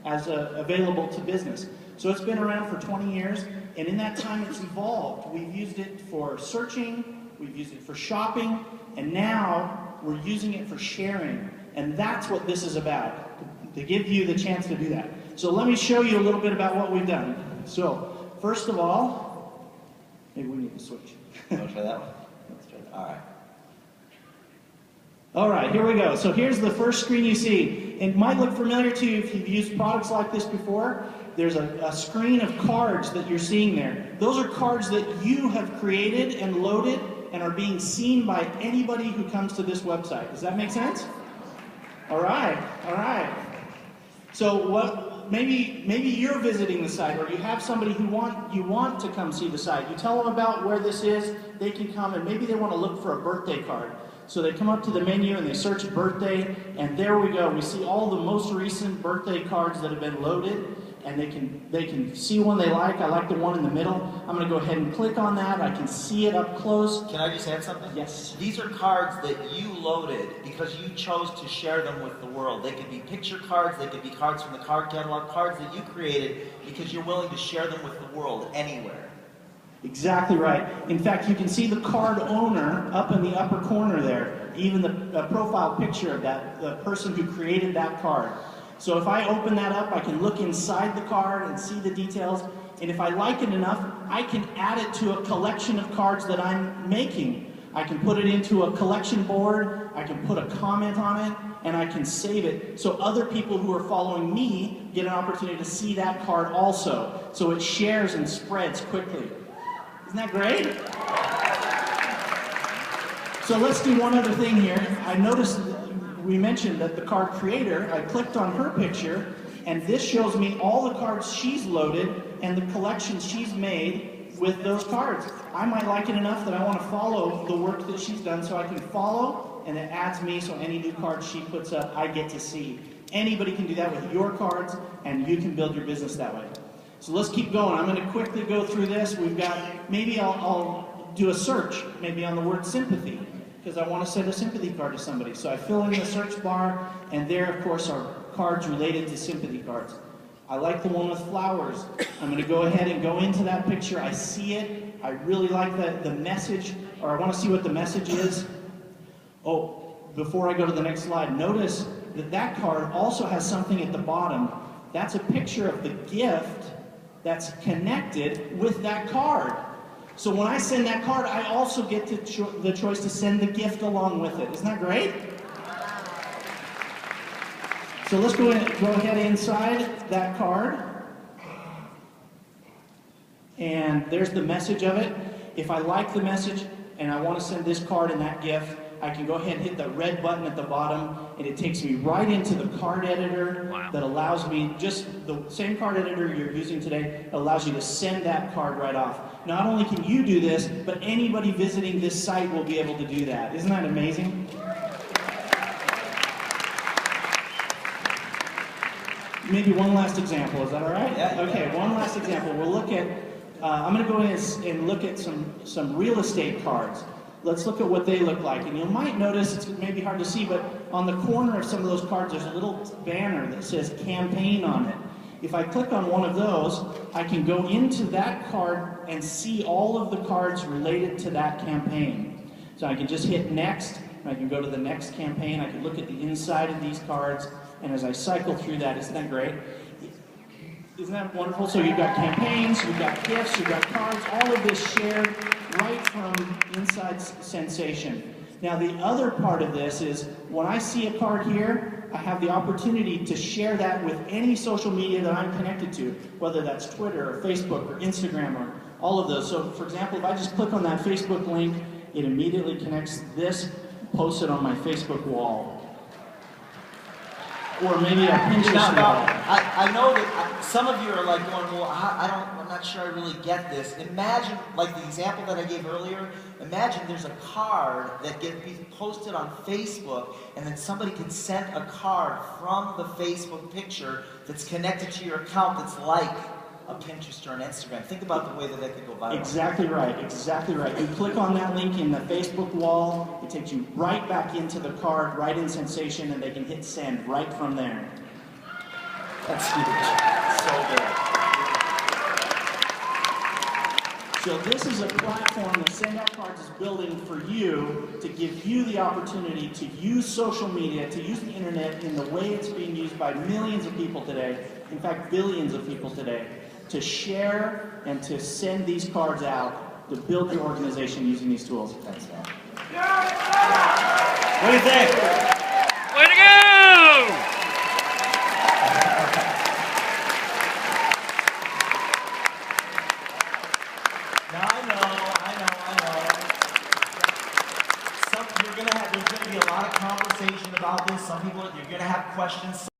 as available to business. So it's been around for 20 years, and in that time it's evolved. We've used it for searching, we've used it for shopping, and now we're using it for sharing. And that's what this is about, to give you the chance to do that. So let me show you a little bit about what we've done. So, first of all, maybe we need to switch. Want to try that one? Let's try that. All right. All right, here we go. So here's the first screen you see. It might look familiar to you if you've used products like this before. There's a screen of cards that you're seeing there. Those are cards that you have created and loaded and are being seen by anybody who comes to this website. Does that make sense? All right, all right. So maybe you're visiting the site, or you have somebody who you want to come see the site. You tell them about where this is, they can come, and maybe they want to look for a birthday card. So they come up to the menu and they search birthday, and there we go. We see all the most recent birthday cards that have been loaded, and they can see one they like. I like the one in the middle. I'm going to go ahead and click on that. I can see it up close. Can I just add something? Yes. These are cards that you loaded because you chose to share them with the world. They could be picture cards, they could be cards from the card catalog, cards that you created because you're willing to share them with the world anywhere. Exactly right. In fact, you can see the card owner up in the upper corner there, even the profile picture of the person who created that card. So if I open that up, I can look inside the card and see the details. And if I like it enough, I can add it to a collection of cards that I'm making. I can put it into a collection board, I can put a comment on it, and I can save it so other people who are following me get an opportunity to see that card also. So it shares and spreads quickly. Isn't that great? So let's do one other thing here. I noticed we mentioned that the card creator, I clicked on her picture, and this shows me all the cards she's loaded and the collections she's made with those cards. I might like it enough that I want to follow the work that she's done, so I can follow, and it adds me, so any new cards she puts up, I get to see. Anybody can do that with your cards, and you can build your business that way. So let's keep going. I'm going to quickly go through this. We've got, maybe I'll do a search, maybe on the word sympathy, because I want to send a sympathy card to somebody. So I fill in the search bar, and there, of course, are cards related to sympathy cards. I like the one with flowers. I'm going to go ahead and go into that picture. I see it. I really like the message, or I want to see what the message is. Oh, before I go to the next slide, notice that that card also has something at the bottom. That's a picture of the gift that's connected with that card. So when I send that card, I also get the choice to send the gift along with it. Isn't that great? So let's go ahead inside that card. And there's the message of it. If I like the message and I want to send this card and that gift, I can go ahead and hit the red button at the bottom, and it takes me right into the card editor that allows me, just the same card editor you're using today, allows you to send that card right off. Not only can you do this, but anybody visiting this site will be able to do that. Isn't that amazing? Maybe one last example, is that all right? Yeah. Okay, one last example. We'll look at, I'm going to go in and look at some real estate cards. Let's look at what they look like. And you might notice, it's maybe hard to see, but on the corner of some of those cards, there's a little banner that says campaign on it. If I click on one of those, I can go into that card and see all of the cards related to that campaign. So I can just hit next, and I can go to the next campaign. I can look at the inside of these cards, and as I cycle through that, isn't that great? Isn't that wonderful? So you've got campaigns, you've got gifts, you've got cards, all of this shared right from inside Sendsation. Now the other part of this is, when I see a card here, I have the opportunity to share that with any social media that I'm connected to, whether that's Twitter or Facebook or Instagram or all of those. So for example, if I just click on that Facebook link, it immediately connects this, posts it on my Facebook wall. Or maybe a Pinterest wall. I know that some of you are like going, well, I'm not sure I really get this. Imagine, like the example that I gave earlier, imagine there's a card that gets posted on Facebook, and then somebody can send a card from the Facebook picture that's connected to your account that's like a Pinterest or an Instagram. Think about the way that could go viral. Exactly right, exactly right. You click on that link in the Facebook wall, it takes you right back into the card, right in Sendsation, and they can hit send right from there. That's huge. So good. So this is a platform that Send Out Cards is building for you to give you the opportunity to use social media, to use the internet in the way it's being used by millions of people today, in fact billions of people today, to share and to send these cards out to build your organization using these tools. Thanks, man. What do you think? Way to go! Now I know. There's going to be a lot of conversation about this. Some people, you're going to have questions.